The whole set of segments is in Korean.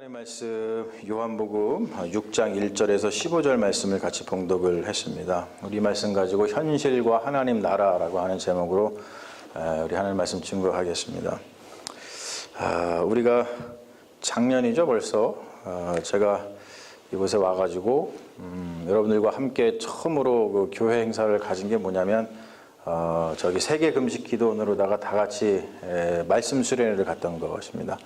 하나님 말씀 요한복음 6장 1절에서 15절 말씀을 같이 봉독을 했습니다. 우리 말씀 가지고 현실과 하나님 나라라고 하는 제목으로 우리 하나님 말씀 증거하겠습니다. 우리가 작년이죠 벌써 제가 이곳에 와가지고 여러분들과 함께 처음으로 그 교회 행사를 가진 게 뭐냐면 저기 세계 금식 기도원으로다가 다 같이 말씀 수련회를 갔던 것입니다.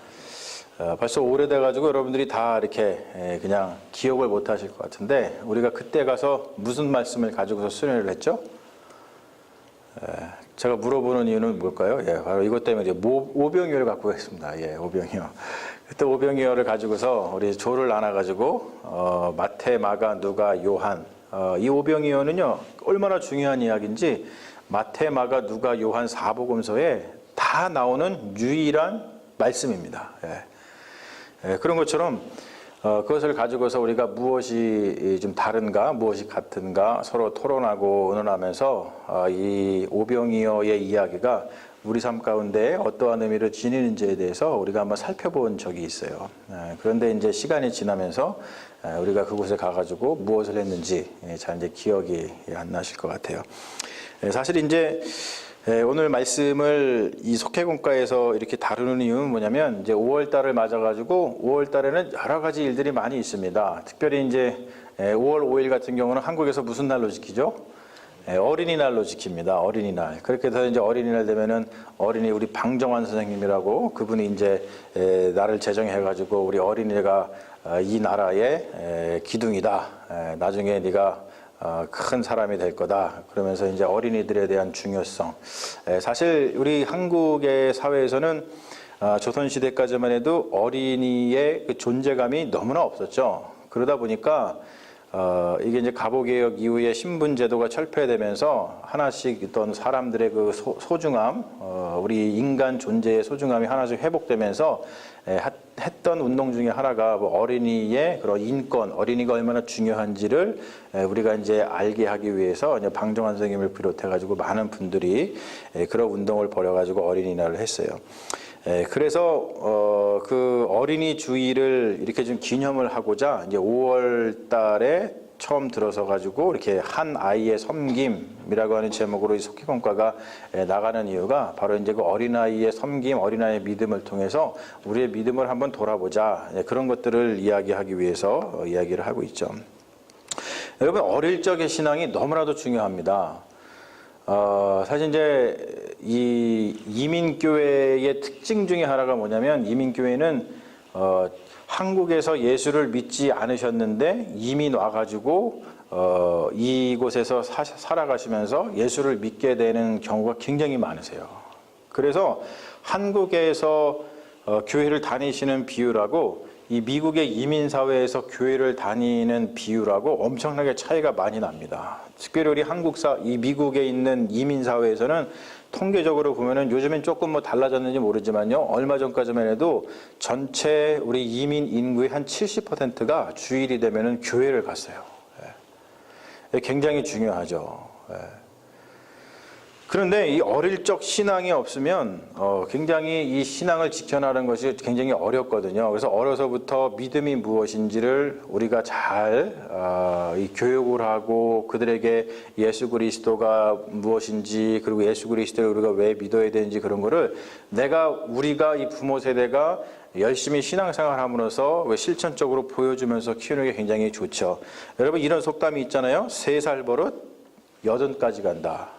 벌써 오래돼가지고 여러분들이 다 이렇게 그냥 기억을 못 하실 것 같은데 우리가 그때 가서 무슨 말씀을 가지고서 수련회를 했죠? 제가 물어보는 이유는 뭘까요? 바로 이것 때문에 오병이어를 갖고 했습니다. 오병이어. 그때 오병이어를 가지고서 우리 조를 나눠가지고 마태, 마가, 누가, 요한 이 오병이어는요 얼마나 중요한 이야기인지 마태, 마가, 누가, 요한 사복음서에 다 나오는 유일한 말씀입니다. 그런 것처럼 그것을 가지고서 우리가 무엇이 좀 다른가, 무엇이 같은가 서로 토론하고 의논하면서 이 오병이어의 이야기가 우리 삶 가운데 어떠한 의미를 지니는지에 대해서 우리가 한번 살펴본 적이 있어요. 그런데 이제 시간이 지나면서 우리가 그곳에 가가지고 무엇을 했는지 잘 이제 기억이 안 나실 것 같아요. 사실 이제 오늘 말씀을 이 속회공과에서 이렇게 다루는 이유는 뭐냐면 이제 5월 달을 맞아가지고 5월 달에는 여러 가지 일들이 많이 있습니다. 특별히 이제 5월 5일 같은 경우는 한국에서 무슨 날로 지키죠? 어린이날로 지킵니다. 어린이날. 그렇게 해서 이제 어린이날 되면은 어린이 우리 방정환 선생님이라고 그분이 이제 나를 제정해가지고 우리 어린이가 이 나라의 기둥이다. 나중에 네가 큰 사람이 될 거다. 그러면서 이제 어린이들에 대한 중요성. 사실 우리 한국의 사회에서는 조선시대까지만 해도 어린이의 그 존재감이 너무나 없었죠. 그러다 보니까 이게 이제 갑오개혁 이후에 신분제도가 철폐되면서 하나씩 있던 사람들의 그 소중함, 우리 인간 존재의 소중함이 하나씩 회복되면서 했던 운동 중에 하나가 뭐 어린이의 그런 인권, 어린이가 얼마나 중요한지를 우리가 이제 알게 하기 위해서 이제 방정환 선생님을 비롯해가지고 많은 분들이 그런 운동을 벌여가지고 어린이날을 했어요. 그래서 그 어린이 주의를 이렇게 좀 기념을 하고자 이제 5월 달에 처음 들어서 가지고 이렇게 한 아이의 섬김이라고 하는 제목으로 이 속회공과가 나가는 이유가 바로 이제 그 어린아이의 섬김, 어린아이의 믿음을 통해서 우리의 믿음을 한번 돌아보자. 그런 것들을 이야기하기 위해서 이야기를 하고 있죠. 여러분 어릴 적의 신앙이 너무나도 중요합니다. 사실 이제 이 이민교회의 특징 중에 하나가 뭐냐면 이민교회는 한국에서 예수를 믿지 않으셨는데 이민 와가지고 이곳에서 살아가시면서 예수를 믿게 되는 경우가 굉장히 많으세요. 그래서 한국에서 교회를 다니시는 비율하고 이 미국의 이민사회에서 교회를 다니는 비율하고 엄청나게 차이가 많이 납니다. 특별히 우리 이 미국에 있는 이민사회에서는 통계적으로 보면은 요즘엔 조금 뭐 달라졌는지 모르지만요. 얼마 전까지만 해도 전체 우리 이민 인구의 한 70%가 주일이 되면은 교회를 갔어요. 굉장히 중요하죠. 그런데 이 어릴 적 신앙이 없으면 굉장히 이 신앙을 지켜나가는 것이 굉장히 어렵거든요. 그래서 어려서부터 믿음이 무엇인지를 우리가 잘 이 교육을 하고 그들에게 예수 그리스도가 무엇인지 그리고 예수 그리스도를 우리가 왜 믿어야 되는지 그런 거를 우리가 이 부모 세대가 열심히 신앙생활 함으로써 실천적으로 보여주면서 키우는 게 굉장히 좋죠. 여러분 이런 속담이 있잖아요. 3살 버릇 80까지 간다.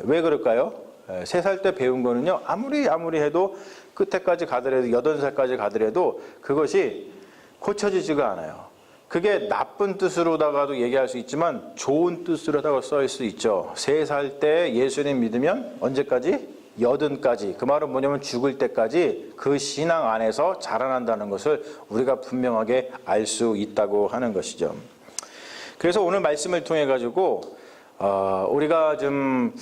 왜 그럴까요? 3살 때 배운 거는요, 아무리 해도 끝에까지 가더라도 8살까지 가더라도 그것이 고쳐지지가 않아요. 그게 나쁜 뜻으로다가도 얘기할 수 있지만 좋은 뜻으로다가 써일 수 있죠. 3살 때 예수님 믿으면 언제까지? 80까지. 그 말은 뭐냐면 죽을 때까지 그 신앙 안에서 자라난다는 것을 우리가 분명하게 알 수 있다고 하는 것이죠. 그래서 오늘 말씀을 통해 가지고 우리가 좀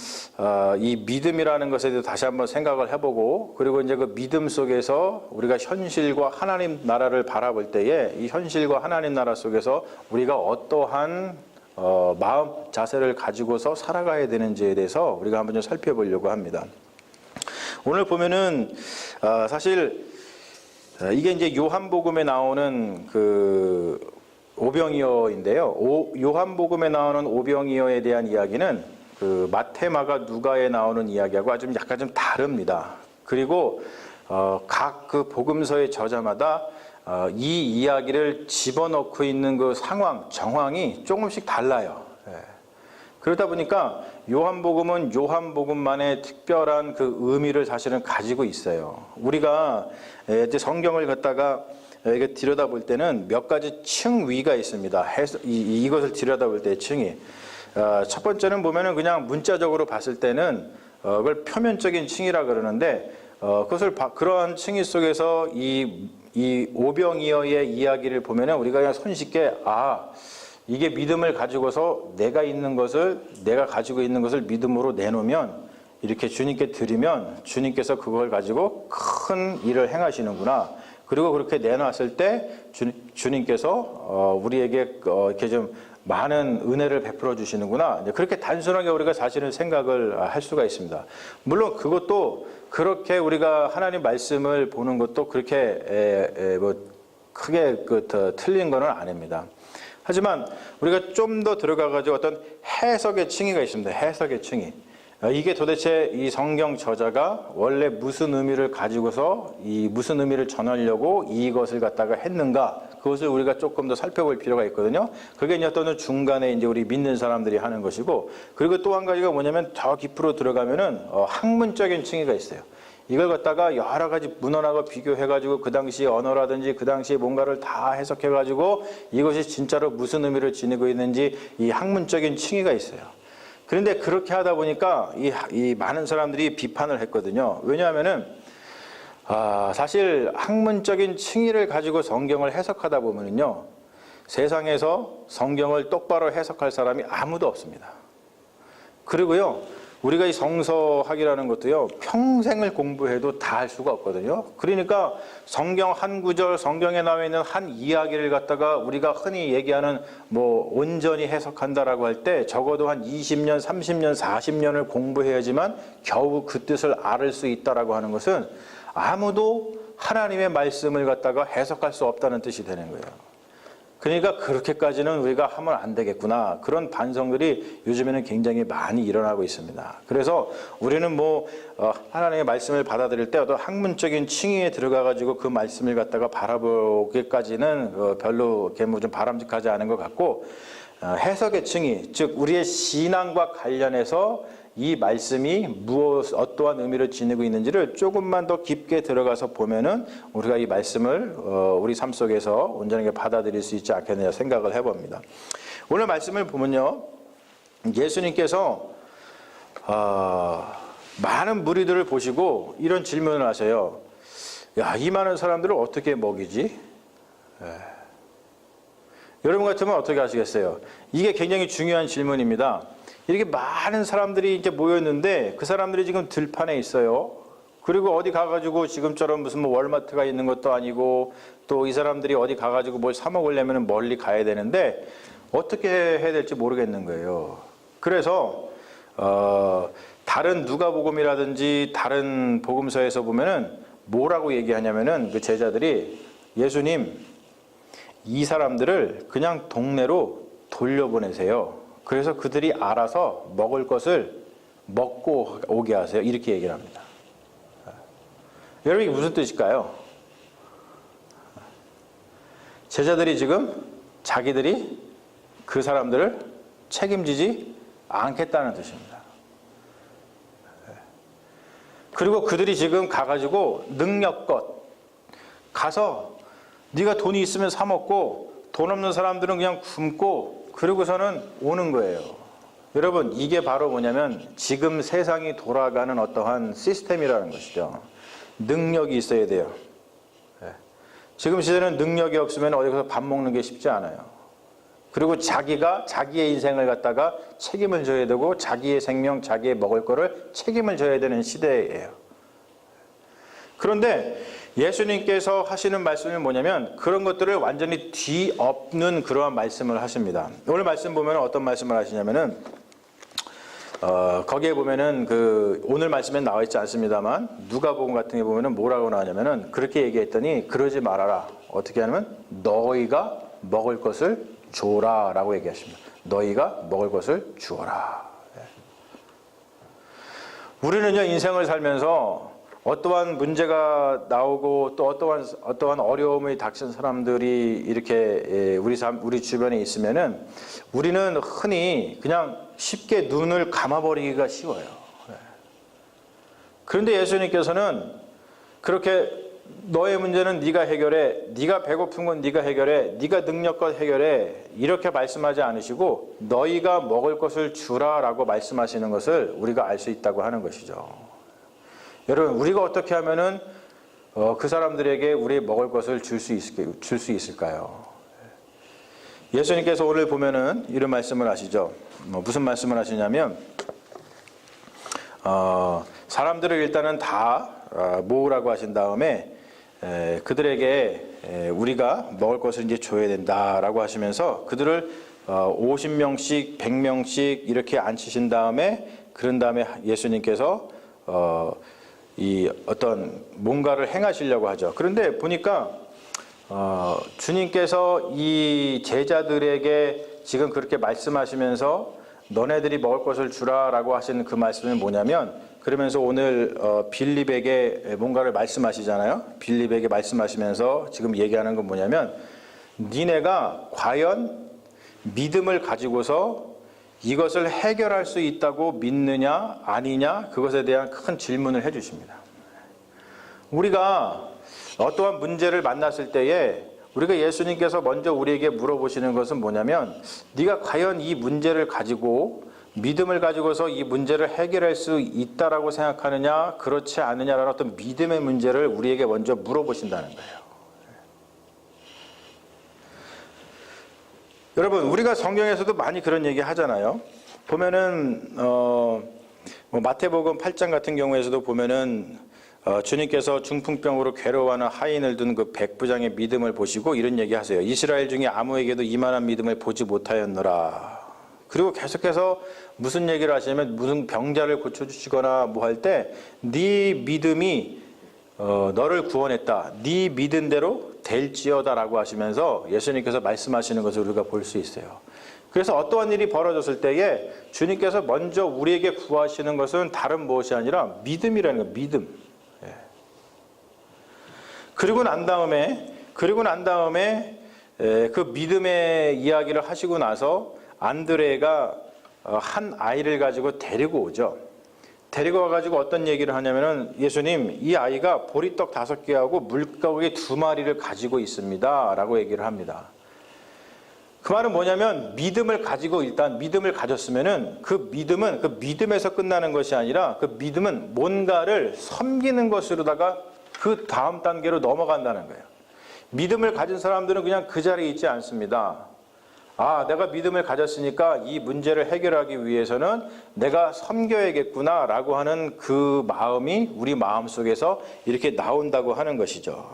이 믿음이라는 것에 대해서 다시 한번 생각을 해보고 그리고 이제 그 믿음 속에서 우리가 현실과 하나님 나라를 바라볼 때에 이 현실과 하나님 나라 속에서 우리가 어떠한 마음 자세를 가지고서 살아가야 되는지에 대해서 우리가 한번 좀 살펴보려고 합니다. 오늘 보면은 사실 이게 이제 요한복음에 나오는 그 오병이어인데요. 요한복음에 나오는 오병이어에 대한 이야기는 그 마태, 마가, 누가에 나오는 이야기하고 아주 약간 좀 다릅니다. 그리고 각 그 복음서의 저자마다 이 이야기를 집어넣고 있는 그 상황, 정황이 조금씩 달라요. 그러다 보니까 요한복음은 요한복음만의 특별한 그 의미를 사실은 가지고 있어요. 우리가 이제 성경을 갖다가 이게 들여다볼 때는 몇 가지 층위가 있습니다. 이것을 들여다볼 때의 층위. 첫 번째는 보면은 그냥 문자적으로 봤을 때는 그걸 표면적인 층이라 그러는데 그것을 그러한 층위 속에서 이 오병이어의 이야기를 보면은 우리가 그냥 손쉽게 이게 믿음을 가지고서 내가 가지고 있는 것을 믿음으로 내놓으면 이렇게 주님께 드리면 주님께서 그걸 가지고 큰 일을 행하시는구나. 그리고 그렇게 내놨을 때 주님께서 우리에게 이렇게 좀 많은 은혜를 베풀어 주시는구나. 그렇게 단순하게 우리가 사실은 생각을 할 수가 있습니다. 물론 그것도 그렇게 우리가 하나님 말씀을 보는 것도 그렇게 뭐 크게 틀린 거는 아닙니다. 하지만 우리가 좀 더 들어가가지고 어떤 해석의 층위가 있습니다. 해석의 층위. 이게 도대체 이 성경 저자가 원래 무슨 의미를 가지고서 무슨 의미를 전하려고 이것을 갖다가 했는가, 그것을 우리가 조금 더 살펴볼 필요가 있거든요. 그게 이제 또는 중간에 이제 우리 믿는 사람들이 하는 것이고, 그리고 또 한 가지가 뭐냐면 더 깊으로 들어가면은 학문적인 층위가 있어요. 이걸 갖다가 여러 가지 문헌하고 비교해가지고 그 당시 언어라든지 그 당시 뭔가를 다 해석해가지고 이것이 진짜로 무슨 의미를 지니고 있는지 이 학문적인 층위가 있어요. 그런데 그렇게 하다 보니까 이 많은 사람들이 비판을 했거든요. 왜냐하면은 사실 학문적인 층위를 가지고 성경을 해석하다 보면은요, 세상에서 성경을 똑바로 해석할 사람이 아무도 없습니다. 그리고요, 우리가 이 성서학이라는 것도요, 평생을 공부해도 다 할 수가 없거든요. 그러니까 성경 한 구절, 성경에 나와 있는 한 이야기를 갖다가 우리가 흔히 얘기하는 뭐 온전히 해석한다라고 할 때 적어도 한 20년, 30년, 40년을 공부해야지만 겨우 그 뜻을 알 수 있다라고 하는 것은 아무도 하나님의 말씀을 갖다가 해석할 수 없다는 뜻이 되는 거예요. 그러니까 그렇게까지는 우리가 하면 안 되겠구나. 그런 반성들이 요즘에는 굉장히 많이 일어나고 있습니다. 그래서 우리는 하나님의 말씀을 받아들일 때 어떤 학문적인 층위에 들어가가지고 그 말씀을 갖다가 바라보기까지는 별로 좀 바람직하지 않은 것 같고, 해석의 층위, 즉 우리의 신앙과 관련해서 이 말씀이 어떠한 의미를 지니고 있는지를 조금만 더 깊게 들어가서 보면은 우리가 이 말씀을 우리 삶 속에서 온전하게 받아들일 수 있지 않겠느냐 생각을 해봅니다. 오늘 말씀을 보면요, 예수님께서 많은 무리들을 보시고 이런 질문을 하세요. 이 많은 사람들을 어떻게 먹이지? 여러분 같으면 어떻게 하시겠어요? 이게 굉장히 중요한 질문입니다. 이렇게 많은 사람들이 이제 모였는데 그 사람들이 지금 들판에 있어요. 그리고 어디 가가지고 지금처럼 무슨 월마트가 있는 것도 아니고, 또 이 사람들이 어디 가가지고 뭘 사 먹으려면 멀리 가야 되는데 어떻게 해야 될지 모르겠는 거예요. 그래서 다른 누가복음이라든지 다른 복음서에서 보면은 뭐라고 얘기하냐면은 그 제자들이 예수님, 이 사람들을 그냥 동네로 돌려보내세요. 그래서 그들이 알아서 먹을 것을 먹고 오게 하세요. 이렇게 얘기를 합니다. 여러분, 이게 무슨 뜻일까요? 제자들이 지금 자기들이 그 사람들을 책임지지 않겠다는 뜻입니다. 그리고 그들이 지금 가가지고 능력껏 가서 네가 돈이 있으면 사 먹고 돈 없는 사람들은 그냥 굶고 그러고서는 오는 거예요. 여러분, 이게 바로 뭐냐면 지금 세상이 돌아가는 어떠한 시스템이라는 것이죠. 능력이 있어야 돼요. 지금 시대는 능력이 없으면 어디 가서 밥 먹는 게 쉽지 않아요. 그리고 자기가 자기의 인생을 갖다가 책임을 져야 되고 자기의 생명, 자기의 먹을 거를 책임을 져야 되는 시대예요. 그런데 예수님께서 하시는 말씀이 뭐냐면 그런 것들을 완전히 뒤엎는 그러한 말씀을 하십니다. 오늘 말씀 보면 어떤 말씀을 하시냐면은 거기에 보면은 오늘 말씀에 나와 있지 않습니다만 누가복음 같은 게 보면은 뭐라고 나오냐면은 그렇게 얘기했더니 그러지 말아라. 어떻게 하냐면 너희가 먹을 것을 줘라라고 얘기하십니다. 너희가 먹을 것을 주어라. 우리는요 인생을 살면서 어떠한 문제가 나오고 또 어떠한 어려움이 닥친 사람들이 이렇게 우리 주변에 있으면은 우리는 흔히 그냥 쉽게 눈을 감아버리기가 쉬워요. 그런데 예수님께서는 그렇게 너의 문제는 네가 해결해, 네가 배고픈 건 네가 해결해, 네가 능력껏 해결해 이렇게 말씀하지 않으시고 너희가 먹을 것을 주라라고 말씀하시는 것을 우리가 알 수 있다고 하는 것이죠. 여러분 우리가 어떻게 하면은 그 사람들에게 우리의 먹을 것을 줄 수 있을까요? 예수님께서 오늘 보면은 이런 말씀을 하시죠. 무슨 말씀을 하시냐면 사람들을 일단은 다 모으라고 하신 다음에 그들에게 우리가 먹을 것을 이제 줘야 된다라고 하시면서 그들을 50명씩 100명씩 이렇게 앉히신 다음에 그런 다음에 예수님께서 이 어떤 뭔가를 행하시려고 하죠. 그런데 보니까 주님께서 이 제자들에게 지금 그렇게 말씀하시면서 너네들이 먹을 것을 주라라고 하시는 그 말씀은 뭐냐면 그러면서 오늘 빌립에게 뭔가를 말씀하시잖아요. 빌립에게 말씀하시면서 지금 얘기하는 건 뭐냐면 니네가 과연 믿음을 가지고서 이것을 해결할 수 있다고 믿느냐 아니냐 그것에 대한 큰 질문을 해주십니다. 우리가 어떠한 문제를 만났을 때에 우리가 예수님께서 먼저 우리에게 물어보시는 것은 뭐냐면 네가 과연 이 문제를 가지고 믿음을 가지고서 이 문제를 해결할 수 있다라고 생각하느냐 그렇지 않느냐라는 어떤 믿음의 문제를 우리에게 먼저 물어보신다는 거예요. 여러분 우리가 성경에서도 많이 그런 얘기 하잖아요. 보면은 마태복음 8장 같은 경우에서도 보면은 주님께서 중풍병으로 괴로워하는 하인을 둔 그 백부장의 믿음을 보시고 이런 얘기하세요. 이스라엘 중에 아무에게도 이만한 믿음을 보지 못하였노라. 그리고 계속해서 무슨 얘기를 하시냐면 무슨 병자를 고쳐주시거나 뭐 할 때 네 믿음이 너를 구원했다. 네 믿은 대로 될지어다라고 하시면서 예수님께서 말씀하시는 것을 우리가 볼 수 있어요. 그래서 어떠한 일이 벌어졌을 때에 주님께서 먼저 우리에게 구하시는 것은 다른 무엇이 아니라 믿음이라는 거예요. 믿음. 그리고 난 다음에 그 믿음의 이야기를 하시고 나서 안드레가 한 아이를 가지고 데리고 오죠. 데리고 와가지고 어떤 얘기를 하냐면은 예수님 이 아이가 보리떡 5개하고 물고기 2마리를 가지고 있습니다 라고 얘기를 합니다. 그 말은 뭐냐면 믿음을 가지고 일단 믿음을 가졌으면은 그 믿음은 그 믿음에서 끝나는 것이 아니라 그 믿음은 뭔가를 섬기는 것으로다가 그 다음 단계로 넘어간다는 거예요. 믿음을 가진 사람들은 그냥 그 자리에 있지 않습니다. 아, 내가 믿음을 가졌으니까 이 문제를 해결하기 위해서는 내가 섬겨야겠구나 라고 하는 그 마음이 우리 마음속에서 이렇게 나온다고 하는 것이죠.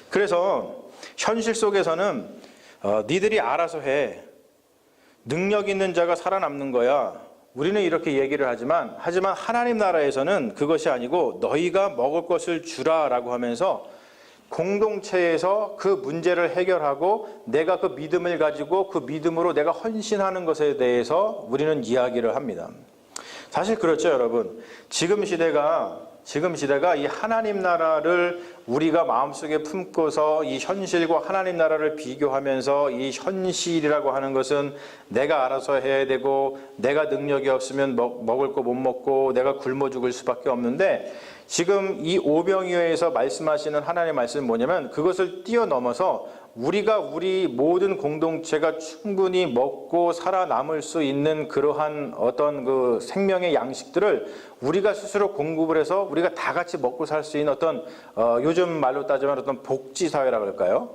그래서 현실 속에서는 니들이 알아서 해. 능력 있는 자가 살아남는 거야. 우리는 이렇게 얘기를 하지만 하나님 나라에서는 그것이 아니고 너희가 먹을 것을 주라라고 하면서 공동체에서 그 문제를 해결하고 내가 그 믿음을 가지고 그 믿음으로 내가 헌신하는 것에 대해서 우리는 이야기를 합니다. 사실 그렇죠, 여러분. 지금 시대가 이 하나님 나라를 우리가 마음속에 품고서 이 현실과 하나님 나라를 비교하면서 이 현실이라고 하는 것은 내가 알아서 해야 되고 내가 능력이 없으면 먹을 거 못 먹고 내가 굶어 죽을 수밖에 없는데 지금 이 오병이어에서 말씀하시는 하나님의 말씀은 뭐냐면 그것을 뛰어넘어서 우리 모든 공동체가 충분히 먹고 살아남을 수 있는 그러한 어떤 그 생명의 양식들을 우리가 스스로 공급을 해서 우리가 다 같이 먹고 살 수 있는 어떤 요즘 말로 따지면 어떤 복지사회라고 할까요?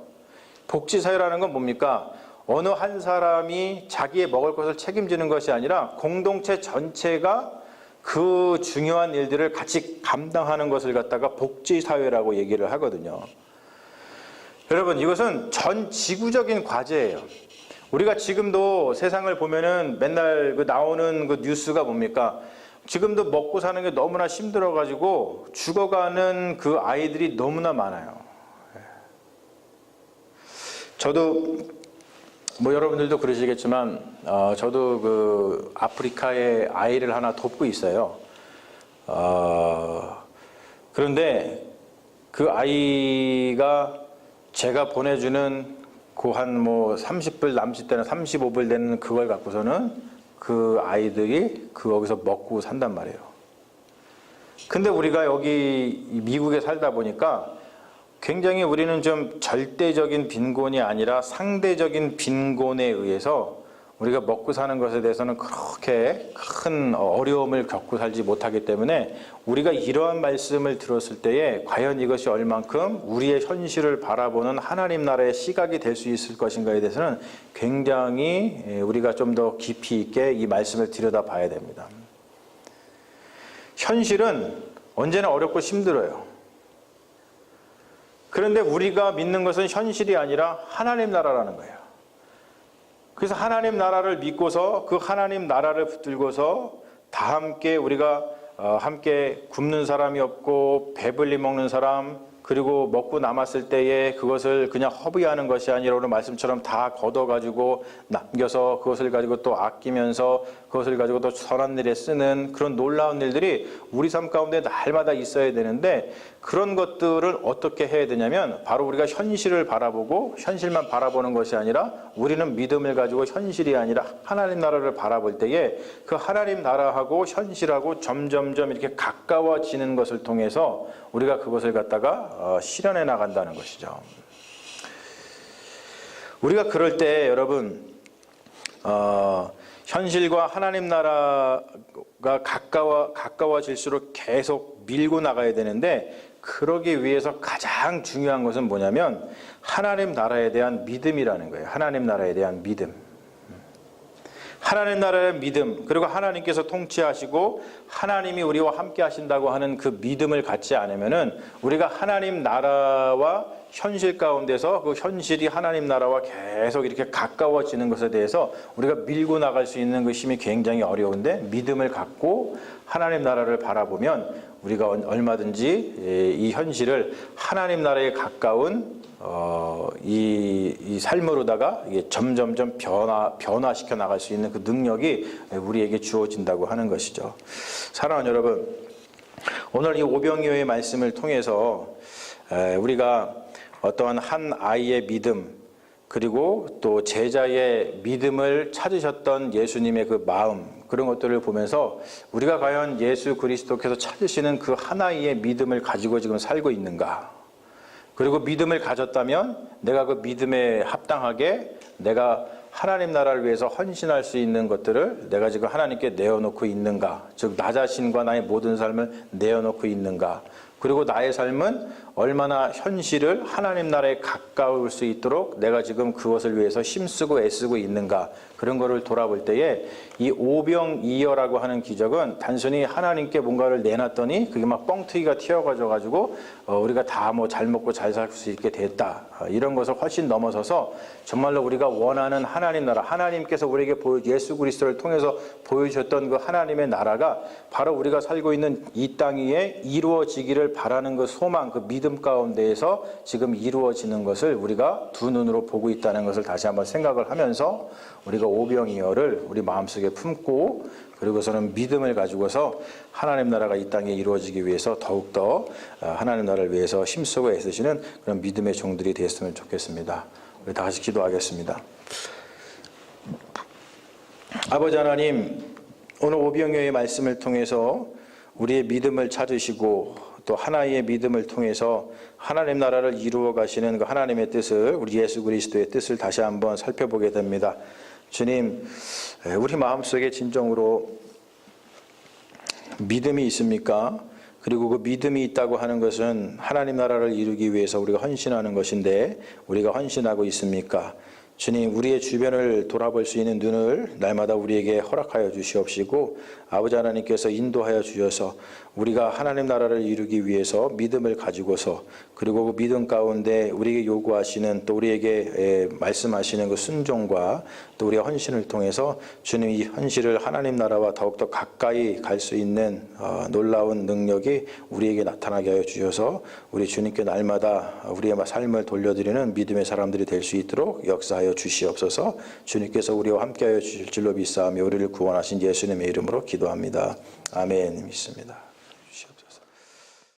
복지사회라는 건 뭡니까? 어느 한 사람이 자기의 먹을 것을 책임지는 것이 아니라 공동체 전체가 그 중요한 일들을 같이 감당하는 것을 갖다가 복지사회라고 얘기를 하거든요. 여러분 이것은 전 지구적인 과제예요. 우리가 지금도 세상을 보면은 맨날 그 나오는 그 뉴스가 뭡니까? 지금도 먹고 사는 게 너무나 힘들어가지고 죽어가는 그 아이들이 너무나 많아요. 저도 뭐 여러분들도 그러시겠지만 저도 그 아프리카에 아이를 하나 돕고 있어요. 그런데 그 아이가 제가 보내주는 그 한 뭐 30불 남짓 되는 35불 되는 그걸 갖고서는 그 아이들이 거기서 먹고 산단 말이에요. 근데 우리가 여기 미국에 살다 보니까 굉장히 우리는 좀 절대적인 빈곤이 아니라 상대적인 빈곤에 의해서 우리가 먹고 사는 것에 대해서는 그렇게 큰 어려움을 겪고 살지 못하기 때문에 우리가 이러한 말씀을 들었을 때에 과연 이것이 얼만큼 우리의 현실을 바라보는 하나님 나라의 시각이 될 수 있을 것인가에 대해서는 굉장히 우리가 좀 더 깊이 있게 이 말씀을 들여다봐야 됩니다. 현실은 언제나 어렵고 힘들어요. 그런데 우리가 믿는 것은 현실이 아니라 하나님 나라라는 거예요. 그래서 하나님 나라를 믿고서 그 하나님 나라를 붙들고서 다 함께 우리가 함께 굶는 사람이 없고 배불리 먹는 사람, 그리고 먹고 남았을 때에 그것을 그냥 허비하는 것이 아니라 오늘 말씀처럼 다 걷어가지고 남겨서 그것을 가지고 또 아끼면서 그것을 가지고 또 선한 일에 쓰는 그런 놀라운 일들이 우리 삶 가운데 날마다 있어야 되는데, 그런 것들을 어떻게 해야 되냐면 바로 우리가 현실을 바라보고 현실만 바라보는 것이 아니라 우리는 믿음을 가지고 현실이 아니라 하나님 나라를 바라볼 때에 그 하나님 나라하고 현실하고 점점점 이렇게 가까워지는 것을 통해서 우리가 그것을 갖다가 실현해 나간다는 것이죠. 우리가 그럴 때 여러분 현실과 하나님 나라가 가까워질수록 계속 밀고 나가야 되는데, 그러기 위해서 가장 중요한 것은 뭐냐면 하나님 나라에 대한 믿음이라는 거예요. 하나님 나라에 대한 믿음. 하나님 나라의 믿음, 그리고 하나님께서 통치하시고 하나님이 우리와 함께 하신다고 하는 그 믿음을 갖지 않으면은 우리가 하나님 나라와 현실 가운데서 그 현실이 하나님 나라와 계속 이렇게 가까워지는 것에 대해서 우리가 밀고 나갈 수 있는 그 힘이 굉장히 어려운데, 믿음을 갖고 하나님 나라를 바라보면 우리가 얼마든지 이 현실을 하나님 나라에 가까운 이 삶으로다가 이게 점점점 변화시켜 나갈 수 있는 그 능력이 우리에게 주어진다고 하는 것이죠. 사랑하는 여러분, 오늘 이 오병이어의 말씀을 통해서 우리가 어떠한 한 아이의 믿음, 그리고 또 제자의 믿음을 찾으셨던 예수님의 그 마음, 그런 것들을 보면서 우리가 과연 예수 그리스도께서 찾으시는 그 하나의 믿음을 가지고 지금 살고 있는가? 그리고 믿음을 가졌다면 내가 그 믿음에 합당하게 내가 하나님 나라를 위해서 헌신할 수 있는 것들을 내가 지금 하나님께 내어놓고 있는가? 즉 나 자신과 나의 모든 삶을 내어놓고 있는가? 그리고 나의 삶은 얼마나 현실을 하나님 나라에 가까울 수 있도록 내가 지금 그것을 위해서 힘쓰고 애쓰고 있는가, 그런 거를 돌아볼 때에 이 오병이어라고 하는 기적은 단순히 하나님께 뭔가를 내놨더니 그게 막 뻥튀기가 튀어가지고 우리가 다 뭐 잘 먹고 잘 살 수 있게 됐다, 이런 것을 훨씬 넘어서서 정말로 우리가 원하는 하나님 나라, 하나님께서 우리에게 예수 그리스도를 통해서 보여주셨던 그 하나님의 나라가 바로 우리가 살고 있는 이 땅 위에 이루어지기를 바라는 그 소망, 그 믿음 가운데에서 지금 이루어지는 것을 우리가 두 눈으로 보고 있다는 것을 다시 한번 생각을 하면서 우리가 오병이어를 우리 마음속에 품고, 그리고서는 믿음을 가지고서 하나님 나라가 이 땅에 이루어지기 위해서 더욱더 하나님 나라를 위해서 힘쓰고 애쓰시는 그런 믿음의 종들이 되었으면 좋겠습니다. 우리 다 같이 기도하겠습니다. 아버지 하나님, 오늘 오병이어의 말씀을 통해서 우리의 믿음을 찾으시고 또 하나의 믿음을 통해서 하나님 나라를 이루어 가시는 그 하나님의 뜻을, 우리 예수 그리스도의 뜻을 다시 한번 살펴보게 됩니다. 주님, 우리 마음속에 진정으로 믿음이 있습니까? 그리고 그 믿음이 있다고 하는 것은 하나님 나라를 이루기 위해서 우리가 헌신하는 것인데 우리가 헌신하고 있습니까? 주님, 우리의 주변을 돌아볼 수 있는 눈을 날마다 우리에게 허락하여 주시옵시고 아버지 하나님께서 인도하여 주셔서 우리가 하나님 나라를 이루기 위해서 믿음을 가지고서 그리고 그 믿음 가운데 우리에게 요구하시는 또 우리에게 말씀하시는 그 순종과 또 우리의 헌신을 통해서 주님 이 현실을 하나님 나라와 더욱더 가까이 갈 수 있는 놀라운 능력이 우리에게 나타나게 하여 주셔서 우리 주님께 날마다 우리의 삶을 돌려드리는 믿음의 사람들이 될 수 있도록 역사하여 주시옵소서. 주님께서 우리와 함께하여 주실 줄로 믿사오며 우리를 구원하신 예수님의 이름으로 기도합니다. 아멘. 믿습니다.